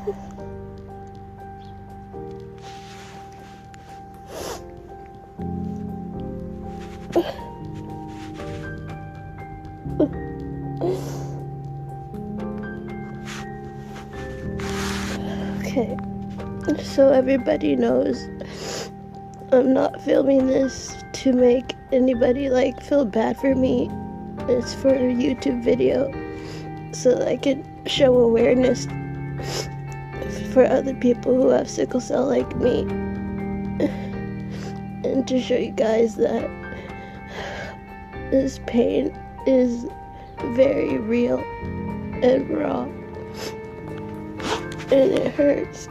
Okay, so everybody knows I'm not filming this to make anybody feel bad for me. It's for a YouTube video so that I can show awareness for other people who have sickle cell like me, and to show you guys that this pain is very real and raw, and it hurts.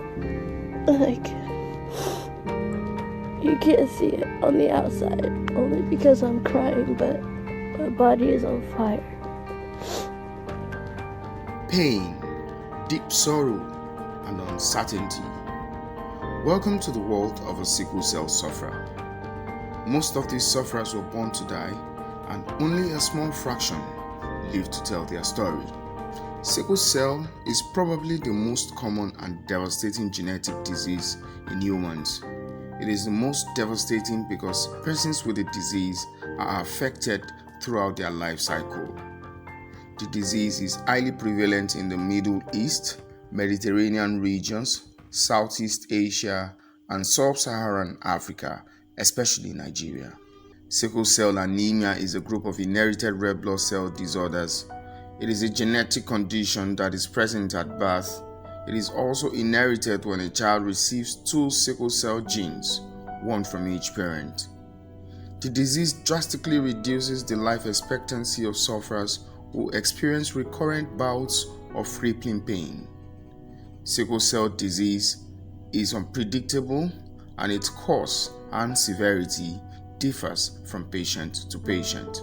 You can't see it on the outside only because I'm crying, but my body is on fire. Pain, deep sorrow, and uncertainty. Welcome to the world of a sickle cell sufferer. Most of these sufferers were born to die, and only a small fraction live to tell their story. Sickle cell is probably the most common and devastating genetic disease in humans. It is the most devastating because persons with the disease are affected throughout their life cycle. The disease is highly prevalent in the Middle East, Mediterranean regions, Southeast Asia, and Sub-Saharan Africa, especially Nigeria. Sickle cell anemia is a group of inherited red blood cell disorders. It is a genetic condition that is present at birth. It is also inherited when a child receives 2 sickle cell genes, one from each parent. The disease drastically reduces the life expectancy of sufferers who experience recurrent bouts of crippling pain. Sickle cell disease is unpredictable, and its cause and severity differs from patient to patient.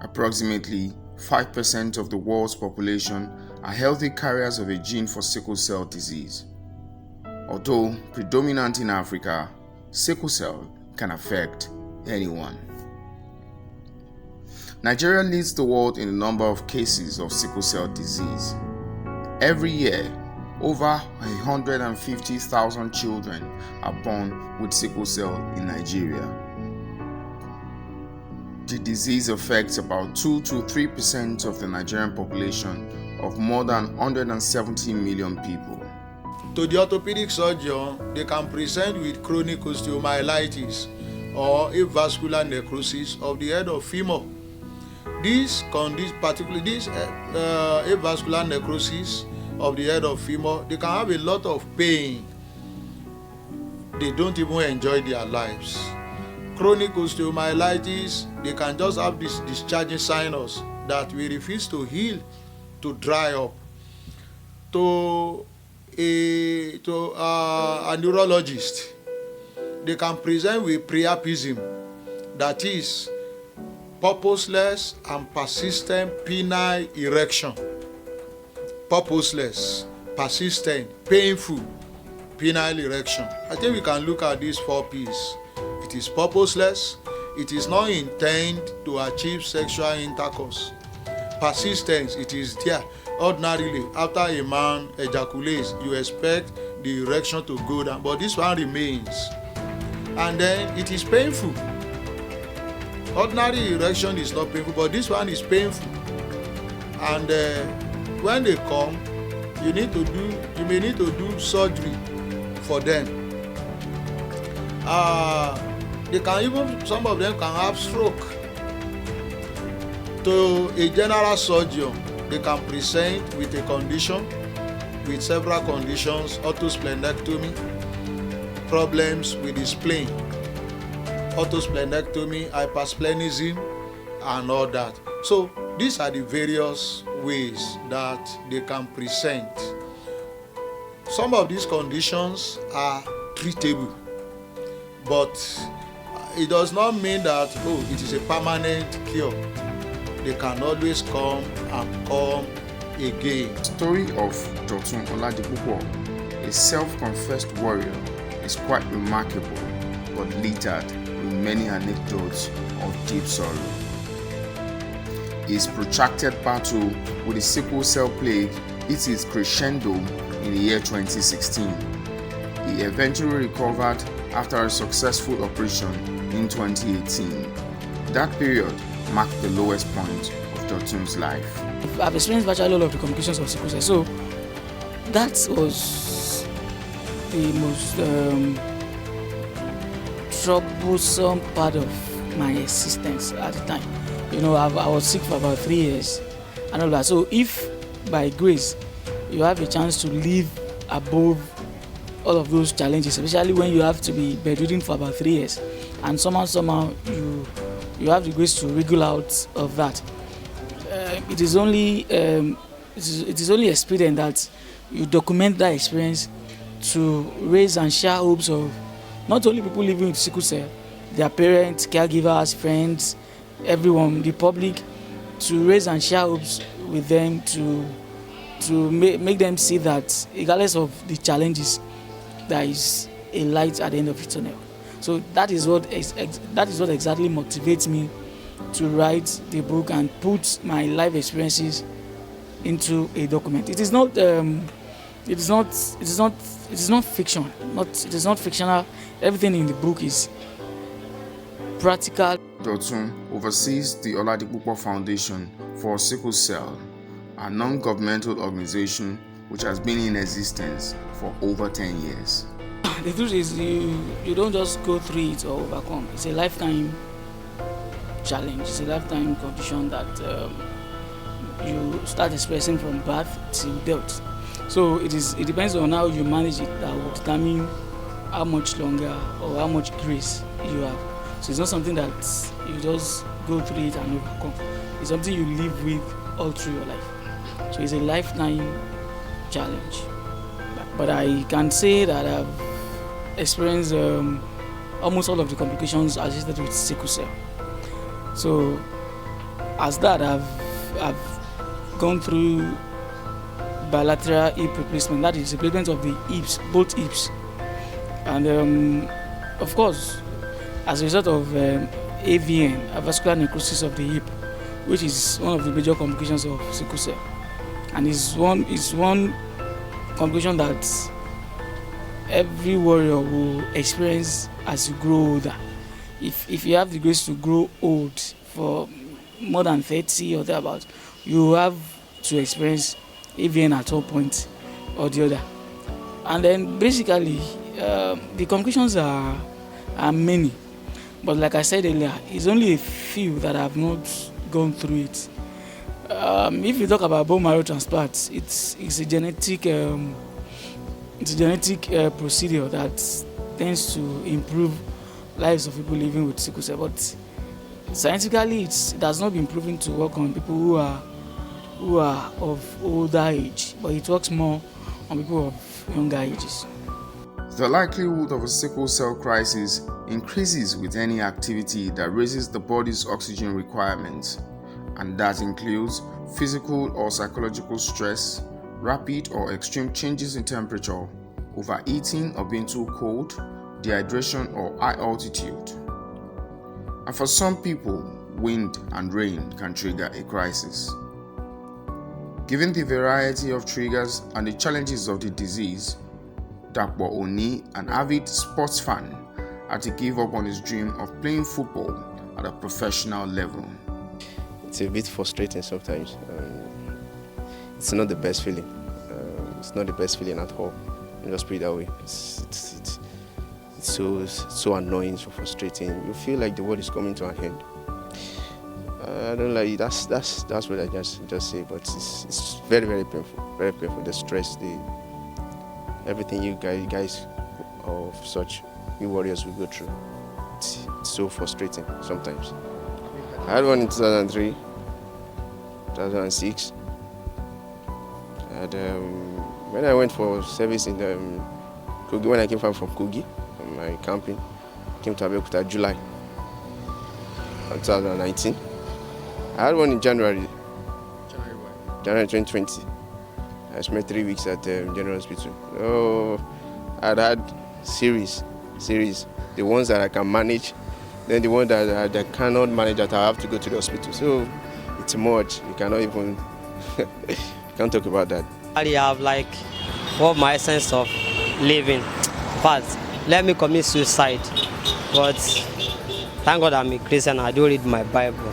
Approximately 5% of the world's population are healthy carriers of a gene for sickle cell disease. Although predominant in Africa, sickle cell can affect anyone. Nigeria leads the world in the number of cases of sickle cell disease. Every year, over 150,000 children are born with sickle cell in Nigeria. The disease affects about 2 to 3% of the Nigerian population of more than 170 million people. To the orthopedic surgeon, they can present with chronic osteomyelitis or avascular necrosis of the head of femur. This avascular necrosis of the head of femur, they can have a lot of pain. They don't even enjoy their lives. Chronic osteomyelitis, they can just have this discharging sinus that will refuse to heal, to dry up. To a neurologist, they can present with priapism, that is purposeless and persistent penile erection. Purposeless, persistent, painful penile erection. I think we can look at these 4 P's. It is purposeless. It is not intended to achieve sexual intercourse. Persistence, it is there. Ordinarily, after a man ejaculates, you expect the erection to go down, but this one remains. And then it is painful. Ordinary erection is not painful, but this one is painful. And when they come, you may need to do surgery for them. Some of them can have stroke. To a general surgeon, they can present with a condition, with several conditions: autosplenectomy, problems with the spleen, autosplenectomy, hypersplenism, and all that. So these are the various ways that they can present. Some of these conditions are treatable, but it does not mean that it is a permanent cure. They can always come and come again. The story of Dr. Oladipupo, a self-confessed warrior, is quite remarkable, but littered with many anecdotes of deep sorrow. His protracted battle with the sickle cell plague hit its crescendo in the year 2016. He eventually recovered after a successful operation in 2018. That period marked the lowest point of Dotun's life. I've experienced virtually all of the complications of sickle cell, so that was the most troublesome part of my existence at the time. I was sick for about 3 years and all that. So if by grace you have a chance to live above all of those challenges, especially when you have to be bedridden for about 3 years, and somehow you have the grace to wriggle out of that, it is only expedient that you document that experience to raise and share hopes of not only people living with sickle cell, their parents, caregivers, friends, everyone, the public, to raise and share hopes with them, to make them see that regardless of the challenges, there is a light at the end of the tunnel. So that is what exactly motivates me to write the book and put my life experiences into a document. It is not fiction. It is not fictional. Everything in the book is practical. Dotun oversees the Oladipupo Foundation for Sickle Cell, a non-governmental organization which has been in existence for over 10 years. The truth is, you don't just go through it or overcome. It's a lifetime challenge. It's a lifetime condition that you start expressing from birth till death. So it depends on how you manage it that will determine how much longer or how much grace you have. So it's not something that you just go through it and overcome. It's something you live with all through your life. So it's a lifetime challenge. But I can say that I've experienced almost all of the complications associated with sickle cell. So as that, I've gone through bilateral hip replacement. That is replacement of the hips, both hips. And of course, as a result of AVN, avascular necrosis of the hip, which is one of the major complications of sickle cell, and is one complication that every warrior will experience as you grow older. If you have the grace to grow old for more than 30 or thereabouts, you have to experience AVN at some point or the other. And then basically, the complications are many. But like I said earlier, it's only a few that have not gone through it. If you talk about bone marrow transplant, it's a genetic procedure that tends to improve lives of people living with sickle cell. But scientifically, it has not been proven to work on people who are of older age, but it works more on people of younger ages. The likelihood of a sickle cell crisis increases with any activity that raises the body's oxygen requirements, and that includes physical or psychological stress, rapid or extreme changes in temperature, overeating or being too cold, dehydration or high altitude. And for some people, wind and rain can trigger a crisis. Given the variety of triggers and the challenges of the disease, Dapo Oni, an avid sports fan, had to give up on his dream of playing football at a professional level. It's a bit frustrating sometimes. It's not the best feeling. It's not the best feeling at all. You just put it that way. It's so annoying, so frustrating. You feel like the world is coming to an end. I don't like it. That's what I just say. But it's very, very painful. Very painful. The stress, everything you guys of such you warriors will go through. It's so frustrating sometimes. I had one in 2003, 2006. And when I went for service in Kogi, when I came from Kogi, from my camping, came to Abeokuta July 2019. I had one in January. January 2020. I spent 3 weeks at General Hospital. Oh, I'd had series. The ones that I can manage, then the ones that I cannot manage, that I have to go to the hospital. So it's much. You cannot even, you can't talk about that. I have like what my essence of living. But let me commit suicide. But thank God I'm a Christian. I do read my Bible.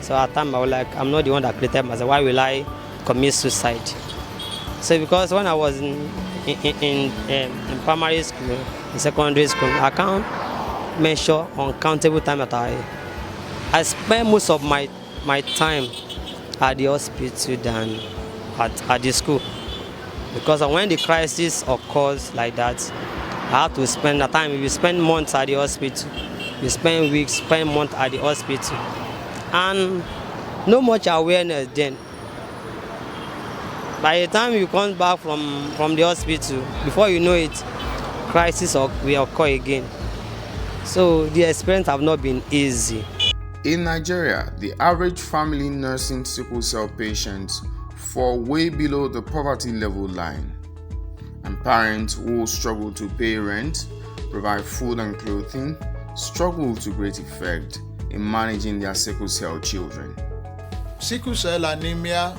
So at times I was like, I'm not the one that created myself. Why will I commit suicide? So because when I was in primary school, in secondary school, I can't measure uncountable time that I spend most of my time at the hospital than at the school. Because when the crisis occurs like that, I have to spend the time. If you spend months at the hospital, you spend weeks, spend months at the hospital. And no much awareness then. By the time you come back from the hospital, before you know it, crisis will occur again. So the experience have not been easy. In Nigeria, the average family nursing sickle cell patients fall way below the poverty level line, and parents who struggle to pay rent, provide food and clothing, struggle to great effect in managing their sickle cell children. Sickle cell anemia,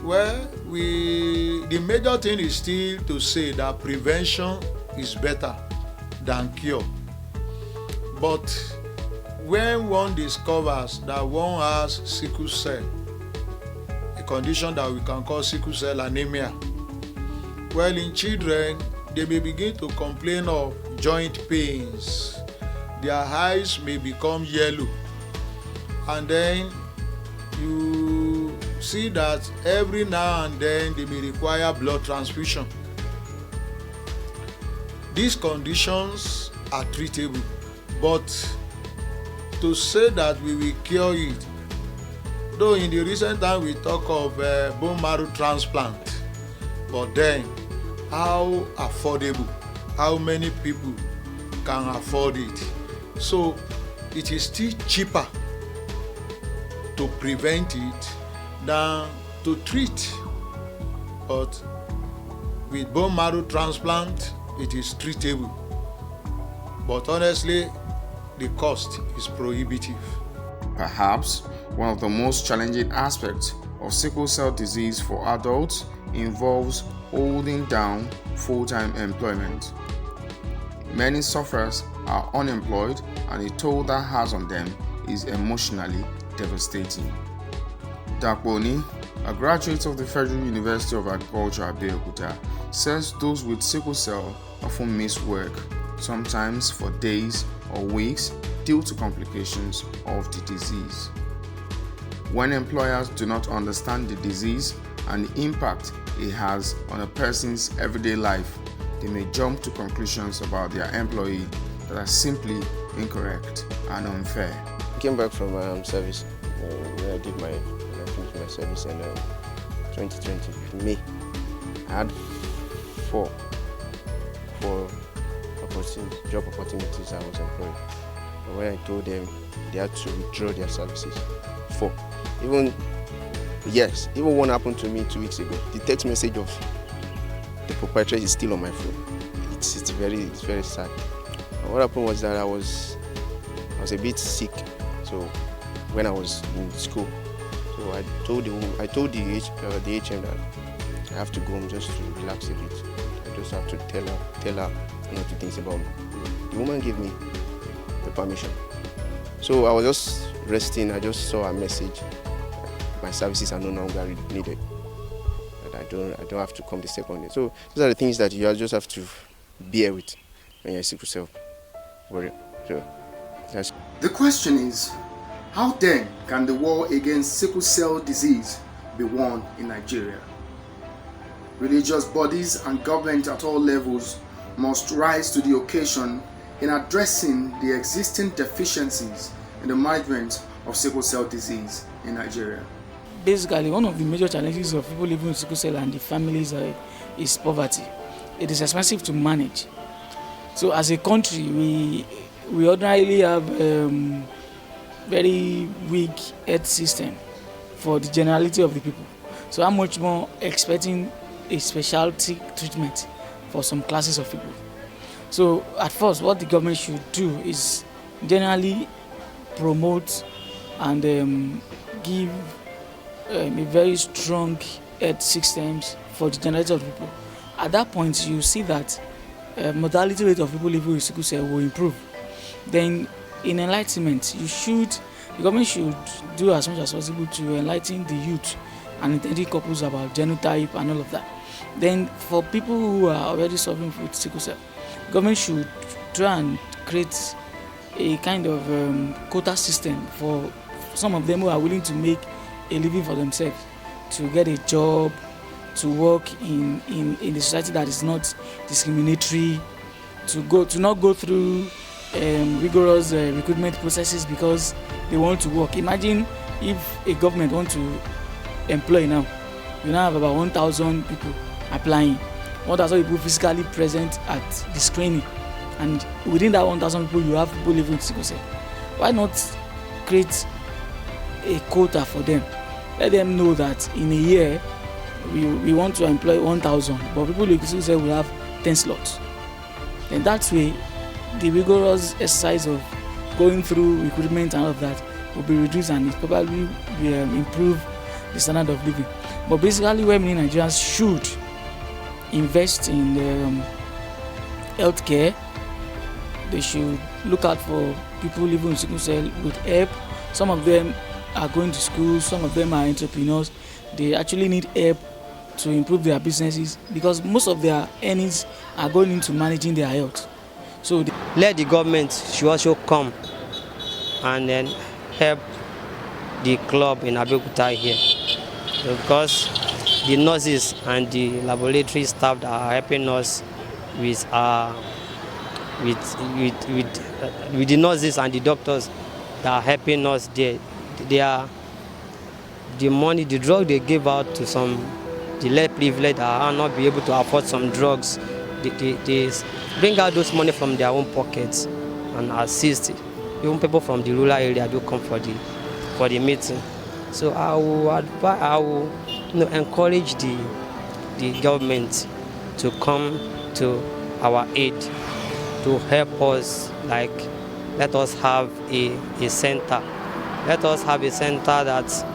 well, the major thing is still to say that prevention is better than cure. But when one discovers that one has sickle cell, a condition that we can call sickle cell anemia, well, in children, they may begin to complain of joint pains. Their eyes may become yellow. And then you see that every now and then they may require blood transfusion. These conditions are treatable, but to say that we will cure it, though in the recent time we talk of bone marrow transplant, but then how affordable, how many people can afford it? So it is still cheaper to prevent it than to treat. But with bone marrow transplant, it is treatable. But honestly, the cost is prohibitive. Perhaps one of the most challenging aspects of sickle cell disease for adults involves holding down full-time employment. Many sufferers are unemployed, and the toll that has on them is emotionally devastating. Dakboni, a graduate of the Federal University of Agriculture Abeokuta, says those with sickle cell often miss work, sometimes for days or weeks due to complications of the disease. When employers do not understand the disease and the impact it has on a person's everyday life, they may jump to conclusions about their employee that are simply incorrect and unfair. I came back from service when I finished my service in 2020, May. I had four job opportunities I was employed. But when I told them they had to withdraw their services, four. Even one happened to me 2 weeks ago. The text message of the proprietor is still on my phone. It's very sad. And what happened was that I was a bit sick. So when I was in school, so I told the HM that I have to go home just to relax a bit. I just have to tell her one or two things about me. The woman gave me the permission. So I was just resting. I just saw a message. My services are no longer needed. And I don't have to come the second day. So those are the things that you just have to bear with when you're a sickle cell warrior. So that's. The question is, how then can the war against sickle cell disease be won in Nigeria? Religious bodies and government at all levels must rise to the occasion in addressing the existing deficiencies in the management of sickle cell disease in Nigeria. Basically, one of the major challenges of people living with sickle cell and the families is poverty. It is expensive to manage. So as a country, we ordinarily have very weak health system for the generality of the people. So how much more expecting a specialty treatment for some classes of people? So at first, what the government should do is generally promote and give a very strong health systems for the generality of the people. At that point, you see that mortality rate of people living with sickle cell will improve. Then, in enlightenment, the government should do as much as possible to enlighten the youth and intended couples about genotype and all of that. Then, for people who are already suffering with sickle cell, government should try and create a kind of quota system for some of them who are willing to make a living for themselves, to get a job, to work in the society that is not discriminatory, to not go through rigorous recruitment processes because they want to work. Imagine if a government wants to employ now, you now have about 1,000 people applying, 1,000 people physically present at the screening, and within that 1,000 people you have people living with sickle cell. Why not create a quota for them? Let them know that in a year we want to employ 1,000, but people with sickle cell will have 10 slots. Then that way, the rigorous exercise of going through recruitment and all of that will be reduced, and it probably will improve the standard of living. But basically, what many Nigerians should invest in healthcare. They should look out for people living with sickle cell with help. Some of them are going to school, some of them are entrepreneurs. They actually need help to improve their businesses because most of their earnings are going into managing their health. So let the government should also come and then help the club in Abeokuta here, because the nurses and the laboratory staff that are helping us with the nurses and the doctors that are helping us there, the money, the drug they give out to some the less privileged that are not be able to afford some drugs, they bring out those money from their own pockets and assist. Even people from the rural area do come for the meeting. So I will encourage the government to come to our aid to help us. Like, let us have a center. Let us have a center that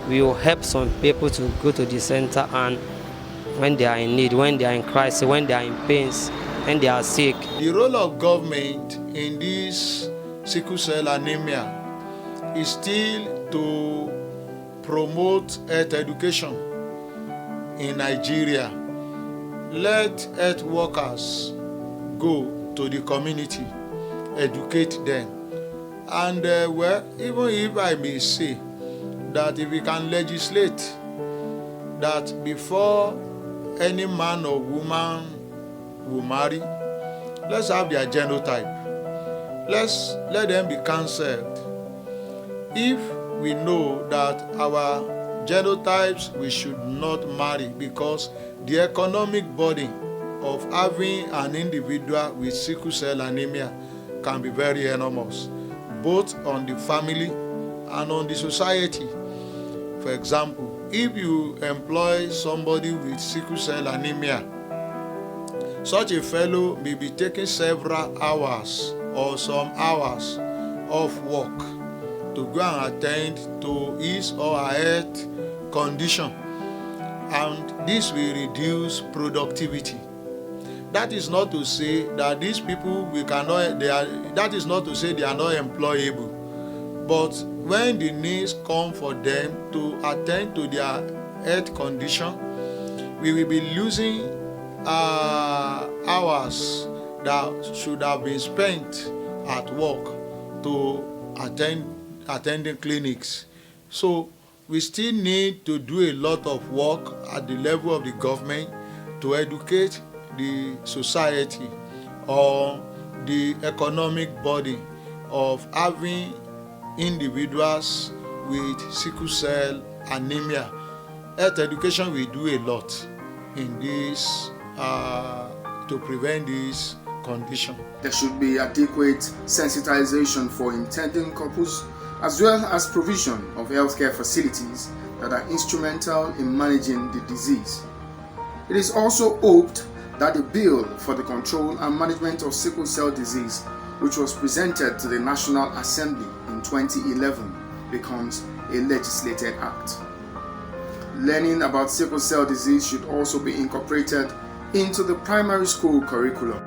will help some people to go to the center, and when they are in need, when they are in crisis, when they are in pains, when they are sick. The role of government in this sickle cell anemia is still to promote health education in Nigeria. Let health workers go to the community, educate them. And even if I may say that if we can legislate that before any man or woman will marry, let's have their genotype. Let them be cancelled. If we know that our genotypes, we should not marry, because the economic burden of having an individual with sickle cell anemia can be very enormous, both on the family and on the society. For example, if you employ somebody with sickle cell anemia, such a fellow may be taking several hours or some hours off work to go and attend to his or her health condition, and this will reduce productivity. That is not to say that these people that is not to say they are not employable, but when the needs come for them to attend to their health condition, we will be losing hours that should have been spent at work to attending clinics. So we still need to do a lot of work at the level of the government to educate the society or the economic body of having individuals with sickle cell anemia. Health education will do a lot in this to prevent this condition. There should be adequate sensitization for intending couples, as well as provision of healthcare facilities that are instrumental in managing the disease. It is also hoped that the bill for the control and management of sickle cell disease, which was presented to the National Assembly in 2011, becomes a legislated act. learning about sickle cell disease should also be incorporated into the primary school curriculum.